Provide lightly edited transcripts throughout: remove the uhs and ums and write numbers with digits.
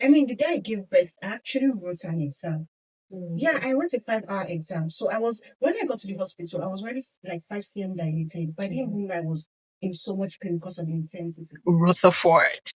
I mean, the day I gave birth, I actually wrote an exam. Yeah, I wrote a 5 hour exam. So when I got to the hospital, I was already like 5 cm dilated. But I didn't even know I was in so much pain because of the intensity. Rutherfohrd.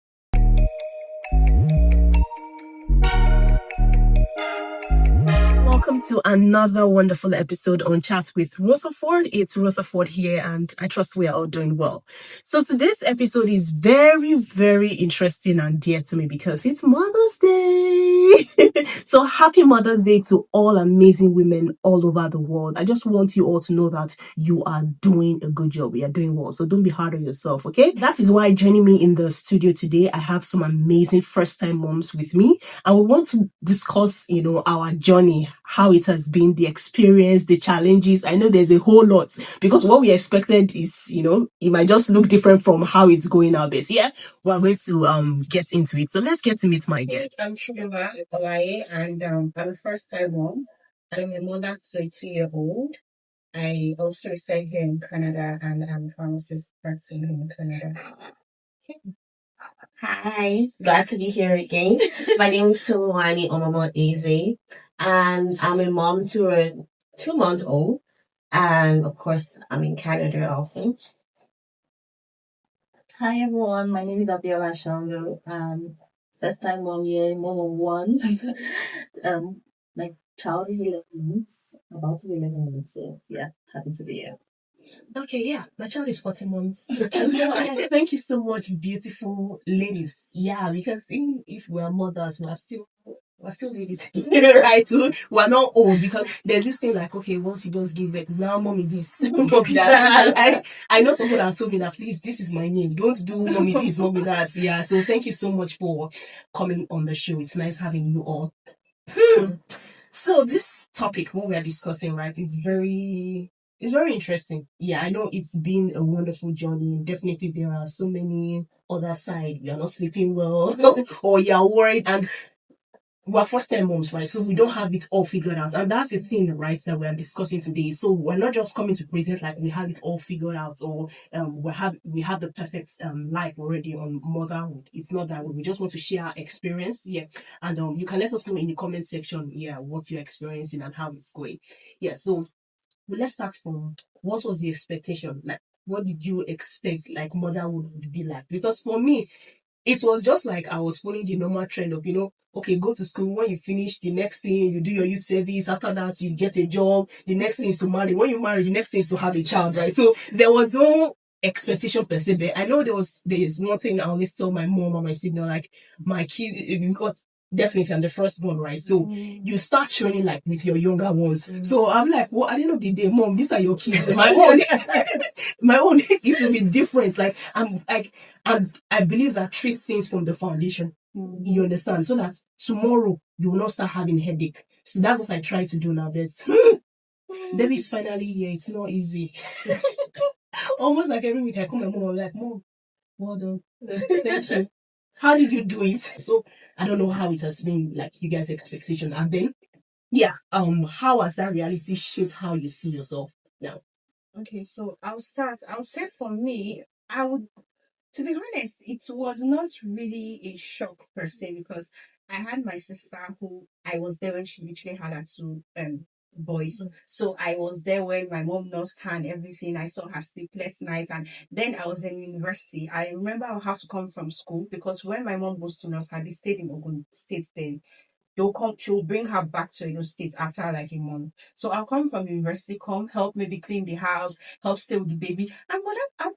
Welcome to another wonderful episode on Chat with Rutherfohrd. It's Rutherfohrd here, and I trust we are all doing well. So today's episode is very, very interesting and dear to me because it's Mother's Day. So happy Mother's Day to all amazing women all over the world. I just want you all to know that you are doing a good job. You are doing well. So don't be hard on yourself, okay? That is why joining me in the studio today, I have some amazing first-time moms with me, and we want to discuss, our journey, how it has been, the experience, the challenges. I know there's a whole lot because what we expected is, it might just look different from how it's going out. But yeah, we're going to get into it. So let's get to meet my guest. I'm Chidema Olaye, and I'm a first-time mom. I'm a mother to a 2-year-old. I also reside here in Canada, and I'm a pharmacist practicing in Canada. Hi, glad to be here again. My name is Tawani Omamo Eze, and I'm a mom to a 2-month-old. And of course, I'm in Canada also. Hi everyone, my name is Abiola Shango. First time mom here, mom of one. My child is 11 months, about to be 11 months, so yeah, happy to be here. Okay, yeah, my child is 40 months. Thank you so much, beautiful ladies. Yeah, because even if we're mothers, we're still really right? We're not old because there's this thing like, okay, once you just give birth, now mommy this, mommy that. I know someone have told me that, please, this is my name. Don't do mommy this, mommy that. Yeah, so thank you so much for coming on the show. It's nice having you all. So this topic, what we are discussing, right, it's very interesting. Yeah, I know it's been a wonderful journey. Definitely there are so many other sides. You're not sleeping well or you're worried, and we're first-time moms, right? So we don't have it all figured out. And that's the thing, right, that we're discussing today. So we're not just coming to present like we have it all figured out or we have the perfect life already on motherhood. It's not that way. We just want to share our experience. Yeah. And you can let us know in the comment section, what you're experiencing and how it's going. Yeah. So let's start from what was the expectation? Like, what did you expect like motherhood would be like? Because for me, it was just like I was following the normal trend of, okay, go to school. When you finish, the next thing, you do your youth service. After that, you get a job. The next thing is to marry. When you marry, the next thing is to have a child, right? So there was no expectation per se, but I know there is one thing I always tell my mom and my sibling, like my kid, because definitely I'm the first one, right? So you start training like with your younger ones. So I'm like, well, at the end of the day, mom, these are your kids. My own, it will be different. Like I believe that treat things from the foundation. You understand? So that tomorrow you will not start having headache. So that's what I try to do now. But baby's finally here. It's not easy. Almost like every week I call my mom, I'm like, Mom, well done. Thank you. How did you do it? So I don't know how it has been like you guys' expectation. And then how has that reality shaped how you see yourself now? Okay, so I'll start. I'll say for me, to be honest, it was not really a shock per se because I had my sister who I was there when she literally had her two boys. So I was there when my mom nursed her and everything. I saw her sleepless nights, and then I was in university. I remember I would have to come from school because when my mom goes to nurse her, they stayed in Ogun State then. She'll bring her back to States after like a month. So I'll come from university, come help maybe clean the house, help stay with the baby. And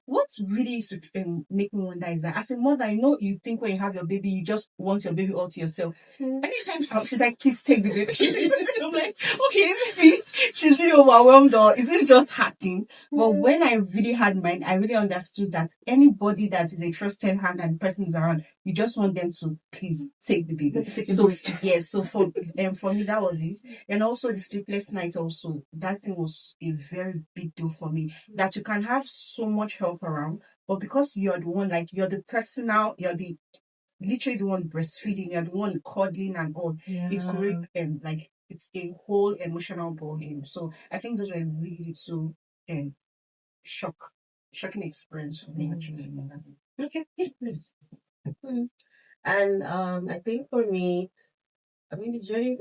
what really used to make me wonder is that as a mother, I know you think when you have your baby, you just want your baby all to yourself. Anytime she's like, please take the baby. I'm like, okay, maybe she's really overwhelmed or is this just her thing? But when I really had mine, I really understood that anybody that is a trusted hand and person is around, you just want them to please take the baby. So yes, so for me that was it. And also the sleepless night also, that thing was a very big deal for me. That you can have so much help around, but because you're the one, like you're the personal, you're the literally the one breastfeeding, you're the one cuddling and all. It's great and like it's a whole emotional bonding. So I think those were really two shocking experience for me actually. Okay, please. And I think for me, I mean, the journey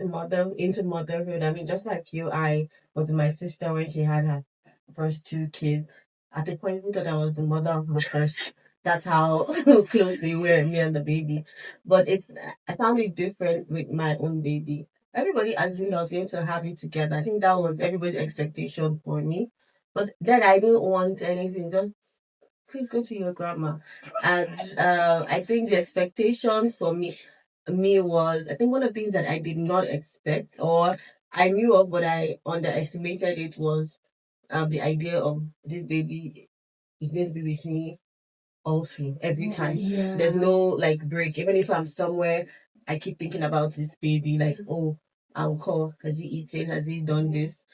into motherhood. I mean, just like you, I was with my sister when she had her first two kids. At the point, we thought I was the mother of my first. That's how close we were, me and the baby. But I found it different with my own baby. Everybody assumed I was going to have it together. I think that was everybody's expectation for me. But then I didn't want anything. Just please go to your grandma. And I think the expectation for me was, I think one of the things that I did not expect, or I knew of but I underestimated it, was the idea of this baby is going to be with me all through every time. Yeah. There's no like break. Even if I'm somewhere, I keep thinking about this baby, like, oh, I'll call, has he eaten, has he done this?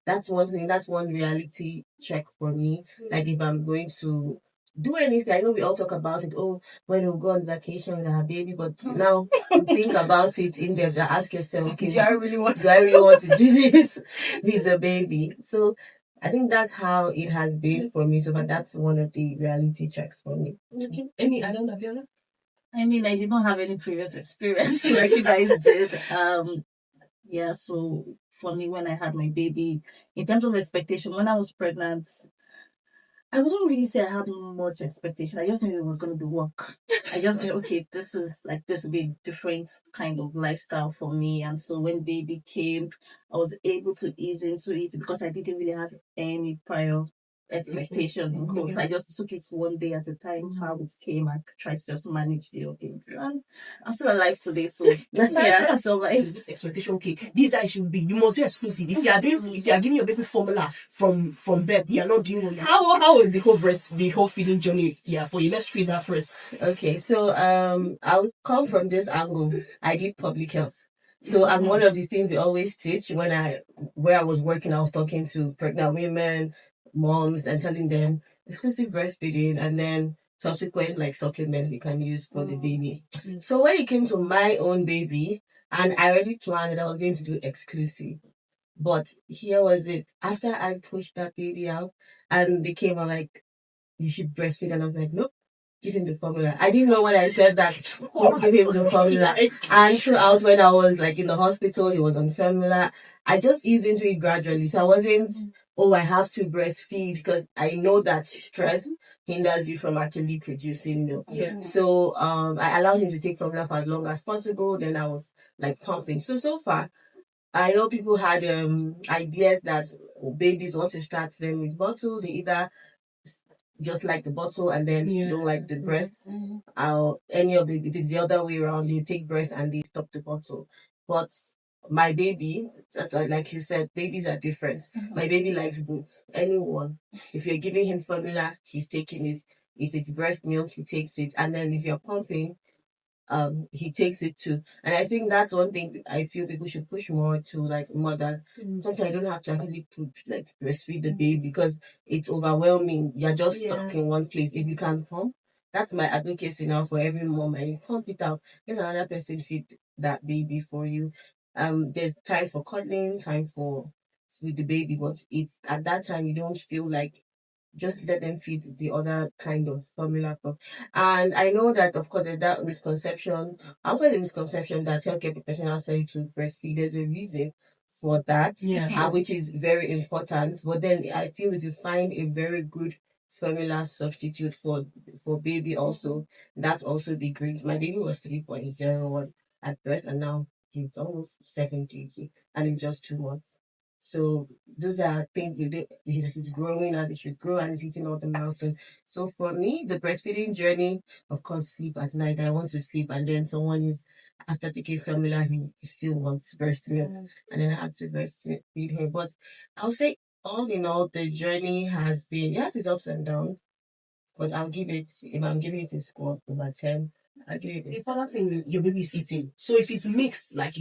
That's one thing. That's one reality check for me. Like if I'm going to do anything, I know we all talk about it. Oh, when we go on vacation with our baby, but now you think about it in depth and ask yourself, okay, Do I really want do I really want to do this with the baby? So I think that's how it has been for me. So, but that's one of the reality checks for me. Okay. Any add-on, Abiola? I mean, I did not have any previous experience like you guys did. Yeah, so for me, when I had my baby, in terms of expectation, when I was pregnant, I wouldn't really say I had much expectation. I just knew it was going to be work. I just knew, okay, this will be a different kind of lifestyle for me. And so when baby came, I was able to ease into it because I didn't really have any prior expectation in course. I just took it one day at a time, how it came. I tried to just manage the whole thing. And I'm still alive today, so yeah, I'm still alive. Is this expectation okay? These guys should be. You must be exclusive. If you are giving your baby formula from birth, you are not doing it. How is the whole feeding journey? Yeah, for you. Let's read that first. Okay, so I'll come from this angle. I did public health. So and one of the things we always teach where I was working, I was talking to pregnant women, moms, and telling them exclusive breastfeeding and then subsequent like supplement we can use for the baby. So when it came to my own baby, and I already planned that I was going to do exclusive. But here was it. After I pushed that baby out and they came out like, you should breastfeed, and I was like, nope, give him the formula. I didn't know when I said that, just give him the formula. And throughout when I was like in the hospital, he was on formula. I just eased into it gradually. So I wasn't, oh, I have to breastfeed, because I know that stress hinders you from actually producing milk. Yeah. So I allowed him to take formula for as long as possible. Then I was like pumping. So far, I know people had ideas that babies want to start them with bottle. They either just like the bottle and then don't like the breast. Any of it is the other way around. They take breast and they stop the bottle. But my baby, like you said, babies are different. My baby likes both. Anyone. If you're giving him formula, he's taking it. If it's breast milk, he takes it. And then if you're pumping, he takes it too. And I think that's one thing I feel people should push more to, like mother. Sometimes I don't have to actually breastfeed the baby because it's overwhelming. You're just stuck in one place. If you can pump, that's my advocacy now for every mom. And you pump it out, let another person feed that baby for you. There's time for cuddling, time for with the baby, but if at that time you don't feel like, just let them feed the other kind of formula cup. And I know that, of course, there's that misconception. Outside the misconception that healthcare professionals say to breastfeed, there's a reason for that, which is very important. But then I feel if you find a very good formula substitute for baby also, that's also the great. My baby was 3.01 at birth, and now he's almost 70, and in just 2 months. So those are things you do. It's growing and it should grow and it's hitting all the milestones. So for me, the breastfeeding journey, of course, sleep at night. I want to sleep, and then someone is after taking formula, he still wants breast milk, and then I have to breastfeed him. But I'll say, all in all, the journey has been, yes, it's ups and downs. But I'll give it, if I'm giving it a score of about 10, I'll give it a The other thing your baby is eating. So if it's mixed, like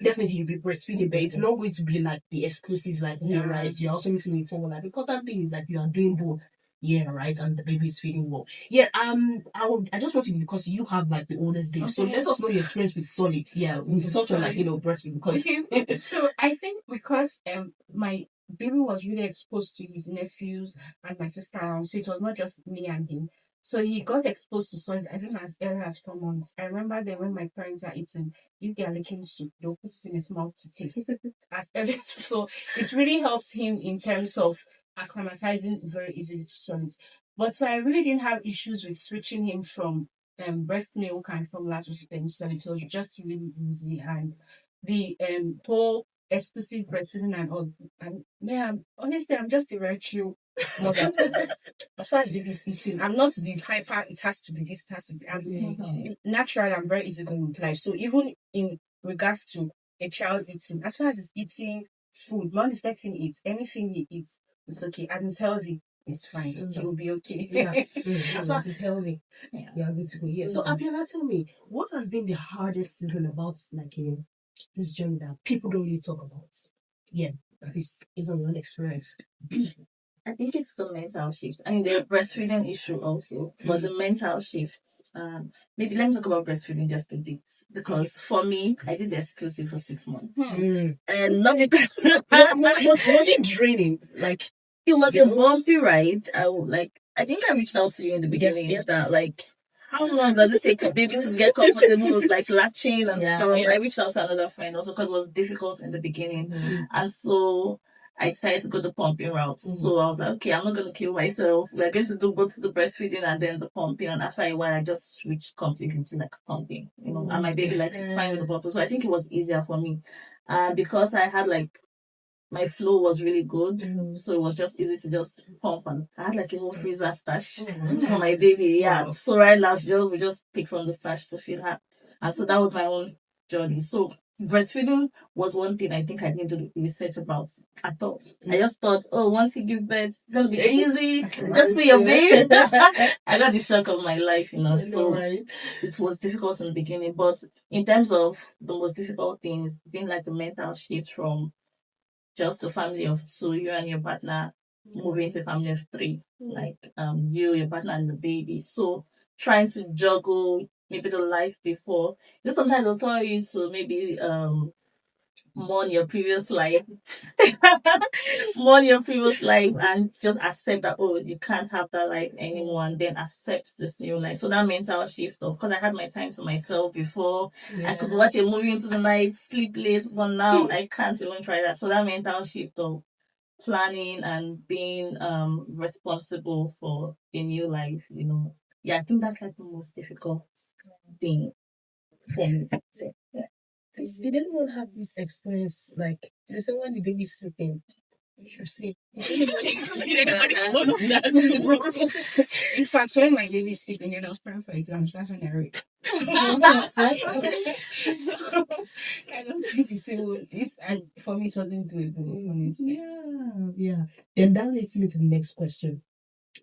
definitely you'll be breastfeeding, but it's not going to be like the exclusive, like right. You're also mixing with formula. The important thing is that you are doing both. Yeah, right, and the baby is feeding well. Yeah, I just want you, because you have like the owner's baby. So let us know your experience with solid. Yeah, we've talked about breastfeeding because So I think because my baby was really exposed to his nephews and my sister around, so it was not just me and him. So he got exposed to solid, I think, as early as 4 months. I remember then when my parents are eating, if they are licking soup, they'll put it in his mouth to taste. As early as, so it really helped him in terms of acclimatizing very easily to solid. But so I really didn't have issues with switching him from breast milk and formula to solid. It was just really easy, and the whole exclusive breastfeeding and all. And yeah, honestly, I'm just a very chill mother. As far as baby is eating, I'm not the hyper. It has to be this. It has to be. Natural. I'm very easygoing with life. So even in regards to a child eating, as far as it's eating food, mom is letting him eat anything he eats. It's okay, and it's healthy. It's fine. He will be okay. Yeah. As far as it's healthy. Yeah. Yeah, good to go. Yeah. So Abiola, tell me, what has been the hardest season about this journey that people don't really talk about? Yeah, that is on your experience. I think it's the mental shift. I mean, the breastfeeding issue also, but the mental shift. Maybe let me talk about breastfeeding just a bit, because for me, I did the exclusive for 6 months, and not because Was it draining? Like, it was a bumpy ride. I think I reached out to you in the beginning that how long does it take a baby to get comfortable with latching and stuff? I reached out to another friend also because it was difficult in the beginning, and so I decided to go the pumping route. So I was like, okay, I'm not going to kill myself. We're going to do both the breastfeeding and then the pumping. And after a while, I just switched completely to pumping, and my baby she's fine with the bottle. So I think it was easier for me. Because I had my flow was really good. So it was just easy to just pump, and I had a whole freezer stash for my baby. Yeah. Wow. So right now we just take from the stash to feed her. And so that was my own journey. So breastfeeding was one thing I think I didn't do research about at all. I just thought, once you give birth, it's gonna be easy. Just for your baby. I got the shock of my life, so it was difficult in the beginning. But in terms of the most difficult things, being the mental shift from just a family of two, you and your partner moving to a family of three, you, your partner, and the baby. So trying to juggle maybe the life before. Sometimes they'll tell you to maybe mourn your previous life, mourn your previous life, and just accept that you can't have that life anymore, and then accept this new life. So that mental shift of, because I had my time to myself before, I could watch a movie into the night, sleep late, but now I can't even try that. So that mental shift of planning and being responsible for a new life, I think that's the most difficult thing for me. So, yeah. Did anyone have this experience? They say when the baby's sleeping, you should sleep. In fact, when my baby is sleeping, I was preparing for exams. That's when I read. So I don't think and for me, it wasn't doable, honestly. Yeah. Then that leads me to the next question.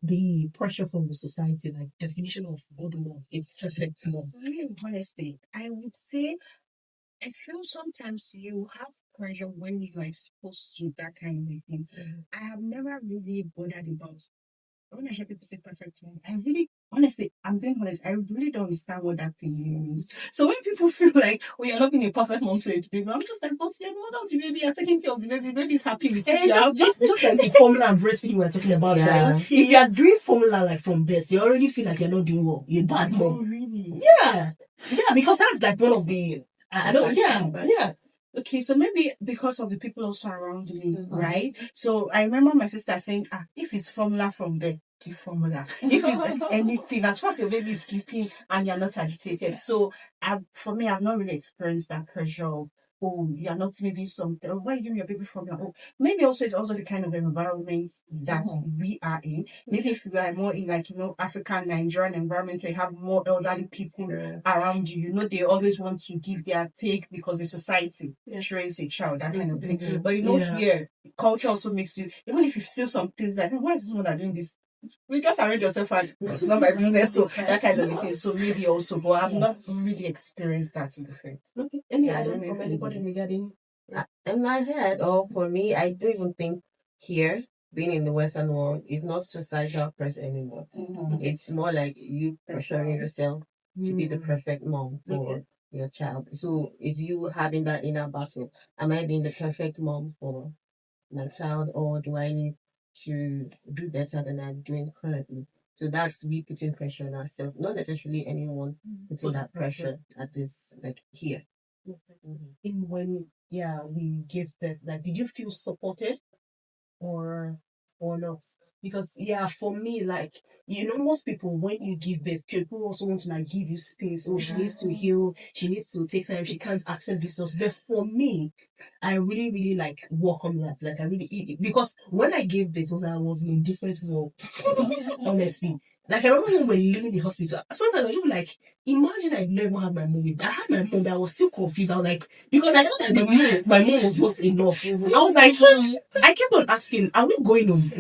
The pressure from the society, definition of good mom, a perfect mom. Honestly, I would say I feel sometimes you have pressure when you are exposed to that kind of thing. I have never really bothered about when I hear people say perfect mom. Honestly, I'm being honest, I really don't understand what that thing means. So when people feel like, you're not being a perfect mom to a baby, I'm just like, but you're the mother of the baby, you're taking care of the baby is happy with you. Just like the formula and breastfeeding we're talking about, right? If you are doing formula from birth, you already feel like you're not doing well. You're bad mom. Oh, really? Yeah, because that's one of the yeah. Okay, so maybe because of the people also around me, right? So I remember my sister saying, if it's formula from birth, give formula. If it's anything, as far as your baby is sleeping and you're not agitated. So for me, I've not really experienced that pressure of, you're not maybe something. Why are you giving your baby formula? Maybe also it's also the kind of environment that we are in. Maybe if you are more in African Nigerian environment where you have more elderly people around you, they always want to give their take because the society trains a child, that kind of thing. But here, culture also makes you, even if you feel some things like, why is this mother doing this? We just arrange yourself and it's not my business, so that kind of thing. So maybe also, but I've not really experienced that in the thing. Any item from anybody regarding? In my head, or for me, I don't even think here, being in the Western world, is not societal pressure anymore. It's more like you pressuring yourself to be the perfect mom for your child. So it's you having that inner battle. Am I being the perfect mom for my child, or do I need to do better than I'm doing currently? So that's we putting pressure on ourselves, not necessarily anyone putting that pressure at this like here. In when we give birth, like did you feel supported or not? Because for me, like most people when you give birth, people also want to like give you space. Oh, she needs to heal, she needs to take time, she can't accept visitors. But for me, I really, really like work on that. Like I really because when I gave birth, I was in a different world. Honestly. Like I remember when we were leaving the hospital. Sometimes I was like, imagine I never had my mom with me. I had my mom, but I was still confused. I was like, because I thought that my mom was not enough. I was like, I kept on asking, are we going home?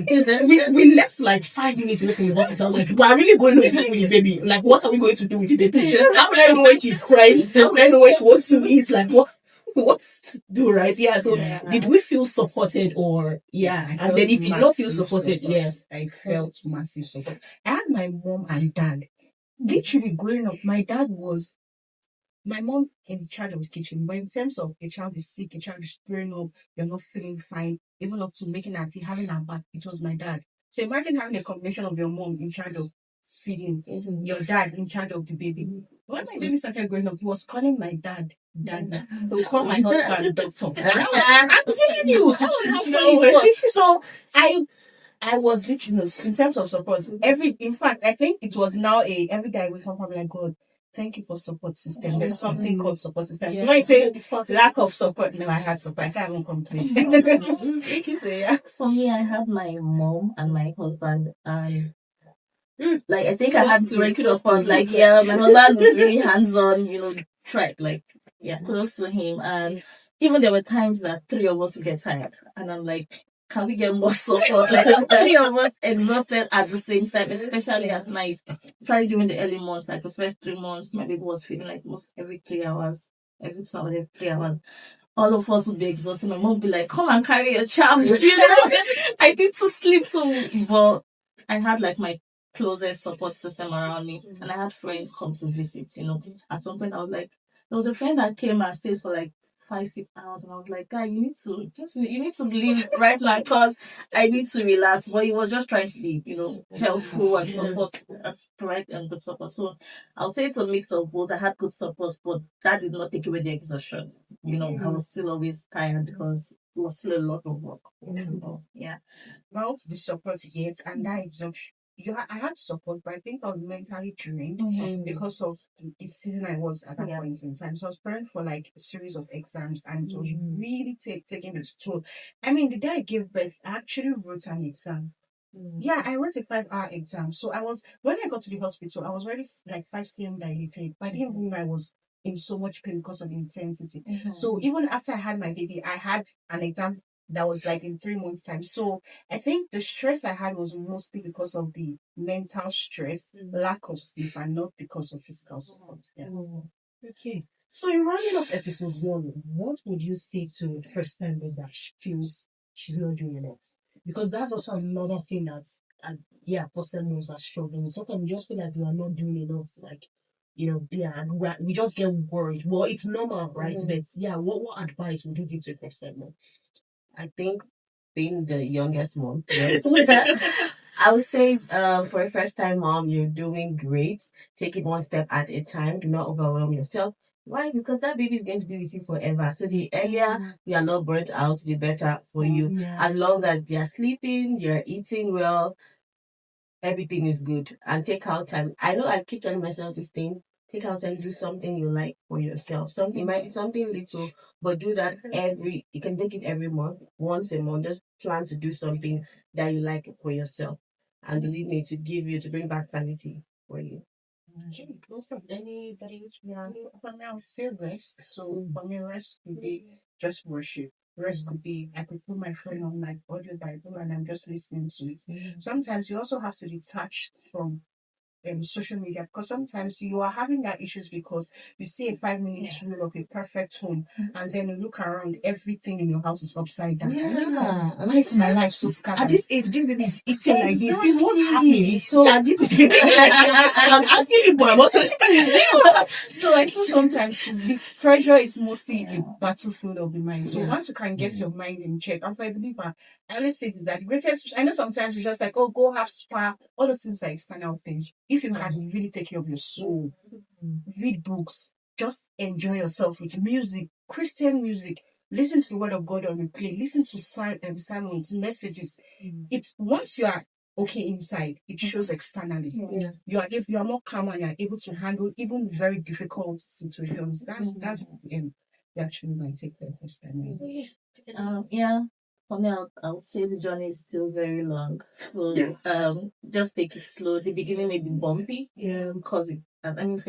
We left like 5 minutes away from the hospital. I was like, but are we really going home with the baby? Like, what are we going to do with the baby? How will I know when she's crying? How will I know when she wants to eat? Like, what to do, right? Yeah. So, did we feel supported or and then if you don't feel supported, I felt massive support. I had my mom and dad. Literally growing up, my dad was my mom in charge of the kitchen, but in terms of a child is sick, a child is throwing up, you're not feeling fine, even up to making a tea, having a bath, it was my dad. So imagine having a combination of your mom in charge of feeding, your dad in charge of the baby. When my baby started growing up, he was calling my dad. He would call my husband doctor. I'm telling you, that was how funny it was. So I was literally, in terms of support, in fact, I think it was now every day we come from like, God, thank you for support system. There's something called support system. So when you say lack of support, no, I had support. I can't even complain. So yeah. For me, I had my mom and my husband, and like I think I had direct support. Like my husband was really hands on. Tried close to him, and even there were times that three of us would get tired, and I'm like, can we get more support? Like three of us exhausted at the same time, especially at night. Probably during the early months, like the first 3 months, my baby was feeding like most every 3 hours, every 2 hours, every 3 hours. All of us would be exhausted. My mom would be like, come and carry your child. I need to sleep. But I had like my closest support system around me, and I had friends come to visit. At some point I was like, there was a friend that came and stayed for like 5-6 hours, and I was like, guy, you need to leave right now because I need to relax. But he was just trying to be helpful and support, and provide good support. So I would say it's a mix of both. I had good support, but that did not take away the exhaustion. I was still always tired because it was still a lot of work. Yeah. About the support, yes, and that exhaustion. I had support, but I think I was mentally drained because of the season I was at that point in time. So I was preparing for like a series of exams, and it was really taking its toll. I mean, the day I gave birth, I actually wrote an exam. Yeah, I wrote a 5-hour exam. So when I got to the hospital, I was already like 5 cm dilated, but I didn't even know I was in so much pain because of the intensity. So even after I had my baby, I had an exam that was like in 3 months' time. So I think the stress I had was mostly because of the mental stress, lack of sleep, and not because of physical support. Yeah. Okay. So in rounding up episode 1, what would you say to the first time that she feels she's not doing enough? Because that's also another thing that's first time moms are struggling. Sometimes we just feel like we are not doing enough, like and we just get worried. Well, it's normal, right? But what advice would you give to a first time mom? I think being the youngest mom, I would say for a first time mom, you're doing great. Take it one step at a time. Do not overwhelm yourself. Why? Because that baby is going to be with you forever. So the earlier you are not burnt out, the better for you. As long as they are sleeping, you're eating well, everything is good. And take out time. I know I keep telling myself this thing. Take out time, do something you like for yourself. Something might be something little, but do that you can take it every month, once a month. Just plan to do something that you like for yourself. And believe me, to bring back sanity for you. Also, anybody for me, I would say rest. So for me, rest could be just worship. Rest could be I could put my phone on like audio Bible and I'm just listening to it. Sometimes you also have to detach from social media, because sometimes you are having that issues because you see a 5 minute rule of a perfect home, and then you look around, everything in your house is upside down. And you're just like, Yeah. why is my life so scattered? At this age, this baby is eating like this. Exactly. What's happening? So- I'm asking people about it. So I feel sometimes the pressure is mostly a battlefield of the mind. So once you can get your mind in check, and for a believer, I always say this, that the greatest, I know sometimes it's just like, oh, go have spa, all those things are external things. If you can really take care of your soul, read books, just enjoy yourself with music, Christian music, listen to the word of God on replay, listen to sermons, messages. It once you are okay inside, it shows externally. Yeah. You are more calm and you are able to handle even very difficult situations. That's actually my take for the first time. Yeah. For me, I would say the journey is still very long. So, just take it slow. The beginning may be bumpy. Yeah. Because even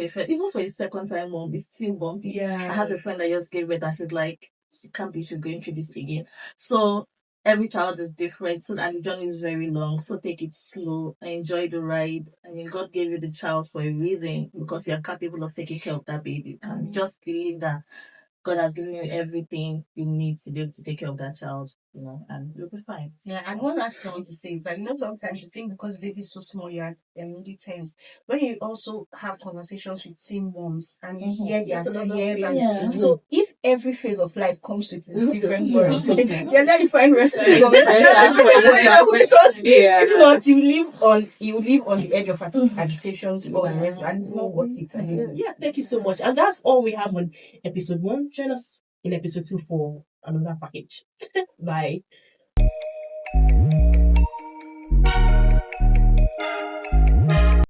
for a second time mom, it's still bumpy. Yeah. I had a friend that just gave birth and she's like, she can't believe she's going through this again. So every child is different. So and the journey is very long. So take it slow. Enjoy the ride. I mean, God gave you the child for a reason because you are capable of taking care of that baby. And just believe that God has given you everything you need to be able to take care of that child, and you'll be fine. Yeah, and one last thing I want to say is that sometimes you think because the baby is so small, you're really tense. When you also have conversations with teen moms and you hear That's their another fears, thing. and Yeah. so if every phase of life comes with different words, Yeah. you're let me find rest. Yeah. Because Yeah. if not, you live on the edge of agitations or rest, and it's not worth it. Yeah, thank you so much. And that's all we have on episode 1. Join us in episode 2 for another package. Bye.